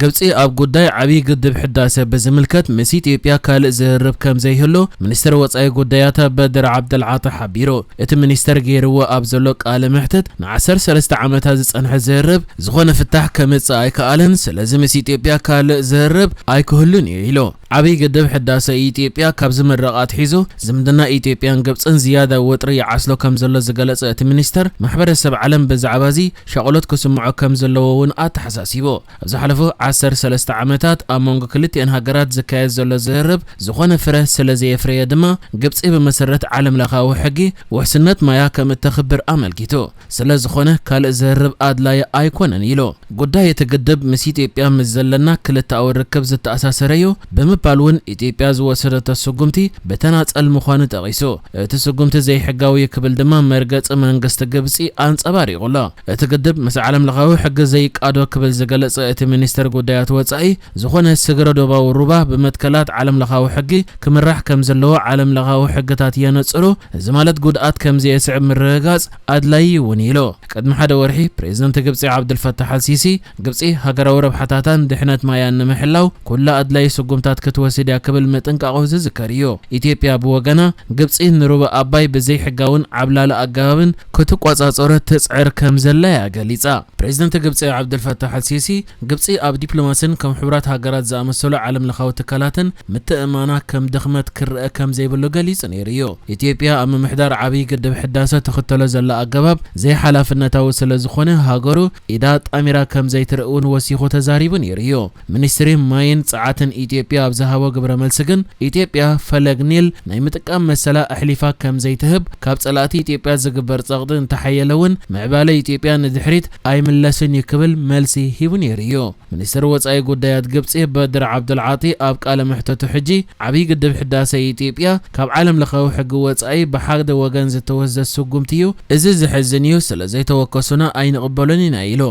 ግብጽ ኣብ ጉዳይ ዓብይ ግድብ ሕዳሴ በዝምልከት ምስ ኢትዮጵያ ካልእ ዝርብ ከም ዘይህሉ ሚኒስትር ወጻኢ ጉዳያት በድር ዓብደልዓጢ ሓቢሩ። እቲ ሚኒስትር ገይርዎ ኣብ ዘሎ ቃለ መሕትት ን13 ዓመታት ዝጸንሐ ዝርብ ዝኾነ ፍታሕ ከምጽእ ኣይከኣልን፣ ስለዚ ምስ ኢትዮጵያ ካልእ ዝርብ ኣይክህሉን እዩ ኢሉ። ዓብይ ግድብ ሕዳሴ ኢትዮጵያ ካብ ዝምረቃት ሒዙ ዝምድና ኢትዮጵያን ግብጽን ዝያዳ ወጥሪ ይዓስሎ ከም ዘሎ ዝገለጸ እቲ ሚኒስትር ማሕበረሰብ ዓለም ብዛዕባ እዚ ሸቕሎት ክስምዖ ከም ዘለዎ እውን ኣተሓሳሲቡ። ኣብ ዝሓለፉ 13 ዓመታት ኣብ መንጎ ክልቲአን ሃገራት ዝካየድ ዘሎ ዝርብ ዝኾነ ፍረ ስለ ዘየፍረየ ድማ ግብጽ ብመሰረት ዓለም ለኻዊ ሕጊ ውሕስነት ማያ ከም እተኽብር ኣመልኪቱ። ስለ ዝኾነ ካልእ ዝርብ ኣድላይ ኣይኮነን ኢሉ። ጉዳይ እቲ ግድብ ምስ ኢትዮጵያ ምስ ዘለና ክልተ ርክብ ዝተኣሳሰረዩ ብምባል እውን ኢትዮጵያ ዝወሰደቶ ስጉምቲ በተናጸል ምዃኑ ጠቒሱ። እቲ ስጉምቲ ዘይሕጋዊ ክብል ድማ መርገጽ መንግስቲ ግብጽ ኣንጸባሪቑሎ። እቲ ግድብ ምስ ዓለም ለኻዊ ሕጊ ዘይቃዶ ክብል ዝገለጸ እቲ ሚኒስትር ጉዳያት ወጻኢ ዝኾነ ስግረ ደባዊ ሩባ ብመትከላት ዓለም ለኻዊ ሕጊ ክምራሕ ከም ዘለዎ ዓለም ለኻዊ ሕግታት የነጽሩ። እዚ ማለት ጉድኣት ከም ዘየስዕብ ምርግጋጽ ኣድላይ እውን ኢሉ። ቅድሚ ሓደ ወርሒ ፕሬዝደንት ግብጽ ዓብዱልፈታሕ አልሲሲ ግብጽ ሃገራዊ ረብሓታትን ድሕነት ማያን ንምሕላው ኩላ ኣድላይ ስጉምታት ክትወስድ ክብል መጠንቀቑ ዝዝከር እዩ። ኢትዮጵያ ብወገና ግብጽ ንሩባ ኣባይ ብዘይ ሕጋውን ዓብላሊ ኣገባብን ክትቆጻጸሮ ትጽዕር ከም ዘላ ገሊጻ። ፕሬዝደንት ግብጽ ዓብዱልፈታሕ አልሲሲ ግብጽ ኣብ ዲፕሎማስን ከም ሕብራት ሃገራት ዝኣመሰሉ ዓለም ለኻዊ ትካላትን ምትእማና ከም ድኽመት ክርአ ከም ዘይብሉ ገሊጹ ነይሩ እዩ። ኢትዮጵያ ኣብ ምምሕዳር ዓብይ ግድብ ሕዳሴ ተኽተሎ ዘላ ኣገባብ ዘይሓላፍነታዊ ስለ ዝኾነ ሃገሩ ኢዳ ጣሚራ ከም ዘይትርእውን ወሲኹ ተዛሪቡ ነይሩ እዩ። ሚኒስትሪ ማይን ጸዓትን ኢትዮጵያ ኣብ ዝሃቦ ግብረ መልሲ ግን ኢትዮጵያ ፈለግ ኒል ናይ ምጥቃም መሰላ ኣሕሊፋ ከም ዘይትህብ ካብ ጸላእቲ ኢትዮጵያ ዝግበር ጸቕጢ እንተሓየለውን ምዕባለ ኢትዮጵያ ንድሕሪት ኣይምለስን ይክብል መልሲ ሂቡ ነይሩ እዩ። ሚኒስትር ወጻኢ ጉዳያት ግብጽ በድር ዓብደልዓጢ ኣብ ቃለ መሕተቱ ሕጂ ዓብይ ግድብ ሕዳሴ ኢትዮጵያ ካብ ዓለም ለኻዊ ሕጊ ወጻኢ ብሓደ ወገን ዝተወሰደ ስጉምቲ እዩ። እዚ ዝሕዝን እዩ፣ ስለ ዘይተወከሱና ኣይንቕበሉን ኢና ኢሉ።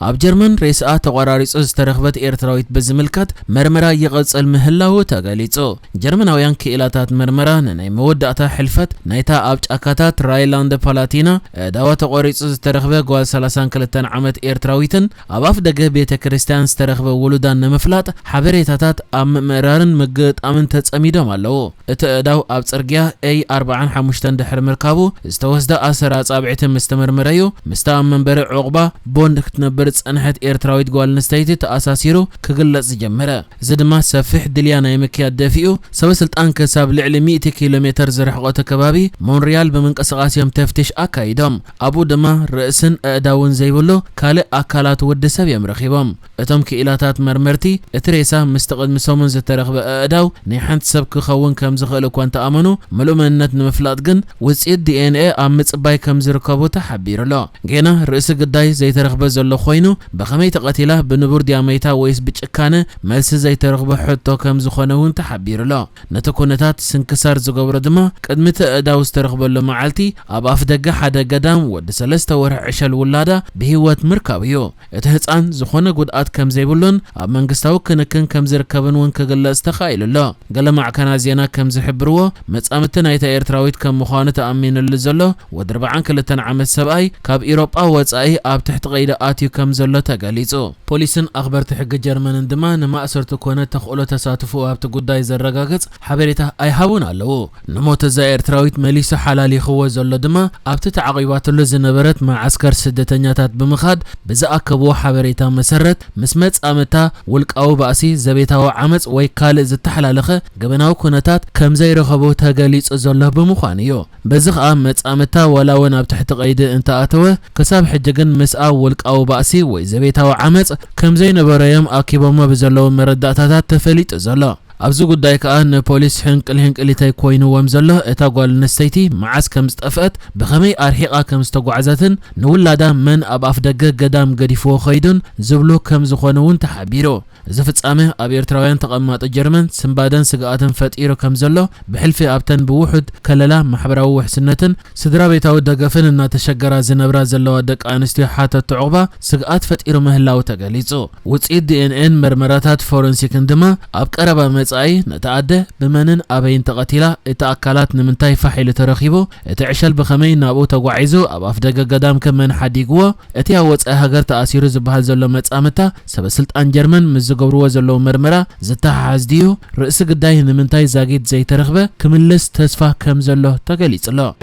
ኣብ ጀርመን ሬስኣ ተቆራሪጹ ዝተረኽበት ኤርትራዊት በዝምልከት መርመራ ይቕጽል ምህላው ተገሊጹ። ጀርመናውያን ክኢላታት መርመራ ናይ መወዳእታ ሕልፈት ናይታ ኣብ ጫካታት ራይላንድ ፓላቲና ዳዋ ተቆሪጹ ዝተረኽበ ጓል 32 ዓመት ኤርትራዊትን ኣብ ኣፍ ደገ ቤተ ክርስቲያን ዝተረኽበ ውሉዳን ንምፍላጥ ሓበሬታታት ኣብ ምእምራርን ምግጣምን ተጸሚዶም ኣለዉ። እቲ እዳው ኣብ ጽርግያ A45 ድሕሪ ምርካቡ ዝተወስደ ኣሰር ኣጻብዒት ምስ ተመርመረዩ ምስታ ኣብ መንበሪ ዕቑባ ቦንድ ክትነብር ጸንሐት ኤርትራዊት ጓል ንስተይቲ ተኣሳሲሩ ክግለጽ ጀመረ። እዚ ድማ ሰፊሕ ድልያ ናይ ምክያድ ደፊኡ ሰበስልጣን ክሳብ ልዕሊ 100 ኪሎ ሜትር ዝርሕቆተ ከባቢ ሞንሪያል ብምንቅስቓስዮም ተፍቲሽ ኣካይዶም። ኣብኡ ድማ ርእስን ኣእዳውን ዘይብሉ ካልእ ኣካላት ወዲ ሰብ እዮም ረኺቦም። እቶም ክኢላታት መርመርቲ እቲ ሬሳ ምስቲ ቅድሚ ሰሙን ዝተረኽበ ኣእዳው ናይ ሓንቲ ሰብ ክኸውን ከም ዝኽእል እኳ እንተኣመኑ ምሉእ መንነት ንምፍላጥ ግን ውፅኢት ዲኤንኤ ኣብ ምጽባይ ከም ዝርከቡ ተሓቢሩሎ። ገና ርእሲ ግዳይ ዘይተረኽበ ዘሎ ኮይኑ በኸመይ ተቐቲላ ብንቡር ዲያመይታ ወይስ ብጭካነ መልሲ ዘይተረኽበ ሕቶ ከም ዝኾነ እውን ተሓቢሩሎ። ነቲ ኩነታት ስንክሳር ዝገብሮ ድማ ቅድሚ እዳው ዝተረኽበሉ መዓልቲ ኣብ ኣፍ ደገ ሓደ ገዳም ወዲ 3 ወርሒ ዕሸል ውላዳ ብሂወት ምርካብ እዩ። እቲ ህፃን ዝኾነ ጉድኣት ከም ዘይብሉን ኣብ መንግስታዊ ክንክን ከም ዝርከብን እውን ክግለጽ ተኻኢሉሎ። ገለ ማዕከናት ዜና ከም ዝሕብርዎ መጻምድቲ ናይታ ኤርትራዊት ከም ምዃኑ ተኣሚኑሉ ዘሎ ወዲ 42 ዓመት ሰብኣይ ካብ ኢሮጳ ወጻኢ ኣብ ትሕቲ ቀይዲ ኣትዩ ከም ዘሎ ተገሊጹ። ፖሊስን ኣኽበርቲ ሕጊ ጀርመንን ድማ ንማእሰርቱ ኮነ ተኽእሎ ተሳትፎ ኣብቲ ጉዳይ ዘረጋግጽ ሓበሬታ ኣይሃቡን ኣለዉ። ንሞት እዛ ኤርትራዊት መሊሱ ሓላሊኽዎ ዘሎ ድማ ኣብቲ ተዓቒባትሉ ዝነበረት ማዓስከር ስደተኛታት ብምኻድ ብዝኣከብዎ ሓበሬታ መሰረት ምስ መጻምታ ውልቃዊ ባእሲ ዘቤታዊ ዓመፅ ወይ ካልእ ዝተሓላለኸ ገበናዊ ኩነታት ከም ዘይረኸቡ ተገሊጹ ዘሎ ብምዃኑ እዩ። በዚ ኸኣ መጻምታ ወላውን ኣብ ትሕቲ ቀይዲ እንተኣተወ ክሳብ ሕጂ ግን ምስኣ ውልቃዊ ባእሲ ወይ ዘቤታዊ ዓመፅ ከም ዘይነበረዮም ኣኪቦሞ ብዘለዎ መረዳእታታት ተፈሊጡ ዘሎ። ኣብዚ ጉዳይ ከዓ ንፖሊስ ሕንቅልታይ ኮይኑዎም ዘሎ እታ ጓል ንስተይቲ መዓስ ከም ዝጠፍአት ብኸመይ ኣርሒቓ ከም ዝተጓዓዘትን ንውላዳ መን ኣብ ኣፍ ደገ ገዳም ገዲፍዎ ኸይዱን ዝብሉ ከም ዝኾነ እውን ተሓቢሩ። እዚ ፍጻሜ ኣብ ኤርትራውያን ተቐማጢ ጀርመን ስምባደን ስግኣትን ፈጢሩ ከም ዘሎ ብሕልፊ ኣብተን ብውሑድ ከለላ ማሕበራዊ ውሕስነትን ስድራ ቤታዊ ደገፍን እናተሸገራ ዝነብራ ዘለዋ ደቂ ኣንስትዮ ሓተት ዕቑባ ስግኣት ፈጢሩ ምህላው ተገሊጹ። ውፅኢት ዲኤንኤን መርመራታት ፎረንሲክን ድማ ኣብ ቀረባ وصاي نتعدى بمنن أبين تقتيلا التأكلات نمنتاي فحيل ترخيبو اتعشل بخمين نابو تقوعيزو أب أفدق قدام كمن حديقوا اتيا وصاي هاجر تأثير زبها زلو متسامتا سبسلت أن جرمن مزقبروا زلو مرمرة زتا حازديو رئيس قداي نمنتاي زاقيد زي ترخبه كملس تسفه كم زلو تقليص الله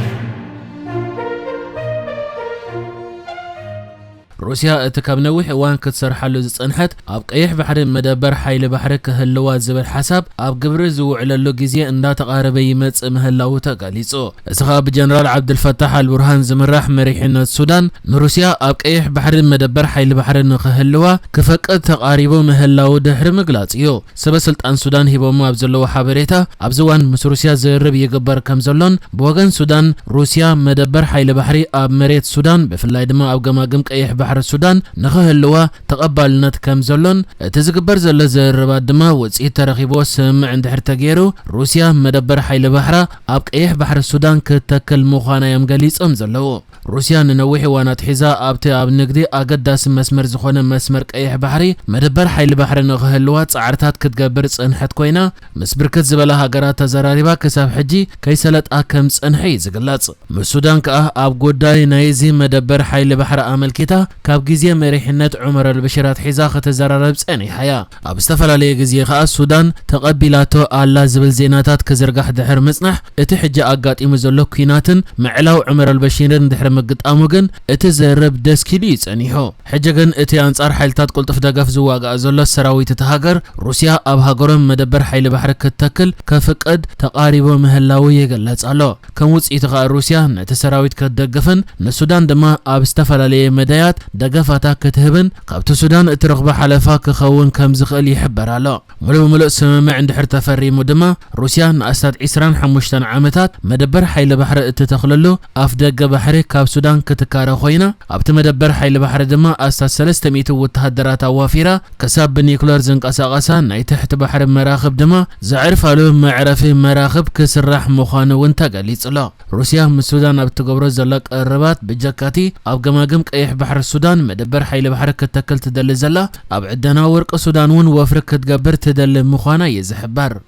روسيا اتكابنوح وان كتسرحلو زصنحت اب قيح بحر مدبر حيل بحر كهلوا زبر حساب اب قبر زوعللو غزي اندا تقاربه يمص مهلاو تقاليصو اسخاب جنرال عبد الفتاح البرهان زمرح مريحنا السودان روسيا اب قيح بحر مدبر حيل بحر نخهلوا كفقد تقاربو مهلاو دحر مغلاصيو سبسلطان سودان هيبوما ابزلو حبريتا ابزوان مس روسيا زرب يغبر كمزلون بوغن سودان روسيا مدبر حيل بحري اب مريت سودان بفلاي دما اب جماجم قيح بحر السودان نخهلوا تقبلنات كم زلون تزقبر زل زربات دما وصي ترخيبو سمع عند حرتغيرو روسيا مدبر حيل بحر اب قيح بحر السودان كتكل مخانا يمغليصم زلو روسيا ننوحي وانات حزا ابتي اب نغدي اقداس مسمر زخونه مسمر قيح بحري مدبر حيل بحر نخهلوا صعرتات كتغبر صنحت كوينا مسبركت زبلا هاجرات تزراريبا كساب حجي كيسلط اكم صنحي زغلاص السودان كا اب غداي نايزي مدبر حيل بحر املكيتا كاب جزية مريحنات عمر البشرات حزا ختزرارب صني حيا اب استفلالي جزية خا السودان تقبلاتو الله زبل زيناتات كزرغح دحر مصنح اتي حجه اقاطيم زلو كيناتن معلاو عمر البشيرن دحر مقطاموغن اتي زرب دسكيلي صنيحو حجهن اتي انصار حيلتات قلطف دغف زواغا زلو سراويت تهاجر روسيا اب هاجرم مدبر حيل بحر كتكل كفقد تقاريبو مهلاو يغلصالو كموصيت خا روسيا نتسراويت كدغفن السودان دما اب استفلالي مدايات دغفاتا كتهبن قبت السودان اترغب حلفا كخون كم زخل يحبرالو ملو سممع عند حرت فريمو دما روسيا ناسات 25 عامتات مدبر حيل بحر اتتخللو اف دغ بحر كاب سودان كتكاره خوينا ابت مدبر حيل بحر دما اسات 300 وتهدرات وافيرا كساب بنيكلر زنقساقسا ناي تحت بحر مراخب دما زعرفالو معرف مراخب كسرح مخانو انت غليصلو روسيا من السودان ابت غبر زلق الربات بجكاتي اب جماجم قيح بحر السودان مدبر حيل بحر كتكل تدل زلا اب عدنا ورق السودان ون وفرك كتغبر تدل مخانا يزحبر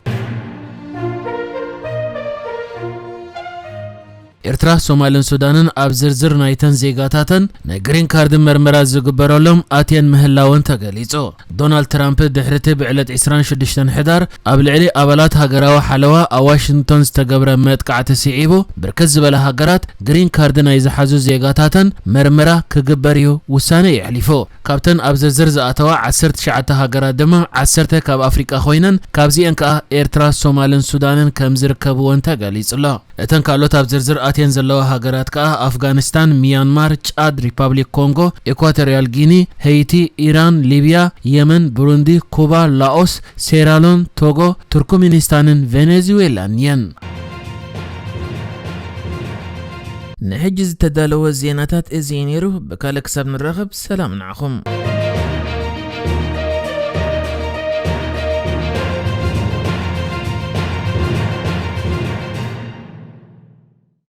إرترا سومالن سودانن اب زرزر نايتن زيغاتاتن نغرين كارد مرمرا زغبرولم اتين مهلاون تغليصو دونالد ترامب دحرته بعلت 26 حدار اب العلي ابلات هاجراو حلوا واشنطن استغبر متقعت سيعيبو بركز بلا هاجرات غرين كارد ناي زحازو زيغاتاتن مرمرا كغبريو وسانه يحلفو كابتن اب زرزر زاتوا 10 شعته هاجرات دما 10 كاب افريقيا خوينن كابزي انكا إرترا سومالن سودانن كمزركبو انت غليصلا اتن كالوت اب زرزر اتين زلوا هاجرات كا افغانستان ميانمار تشاد ريبابليك كونغو اكواتوريال غيني هايتي ايران ليبيا يمن بروندي كوبا لاوس سيرالون توغو تركمانستان فنزويلا نين نحجز تدالو الزيناتات ازينيرو بكالك سب نرغب سلام نعخم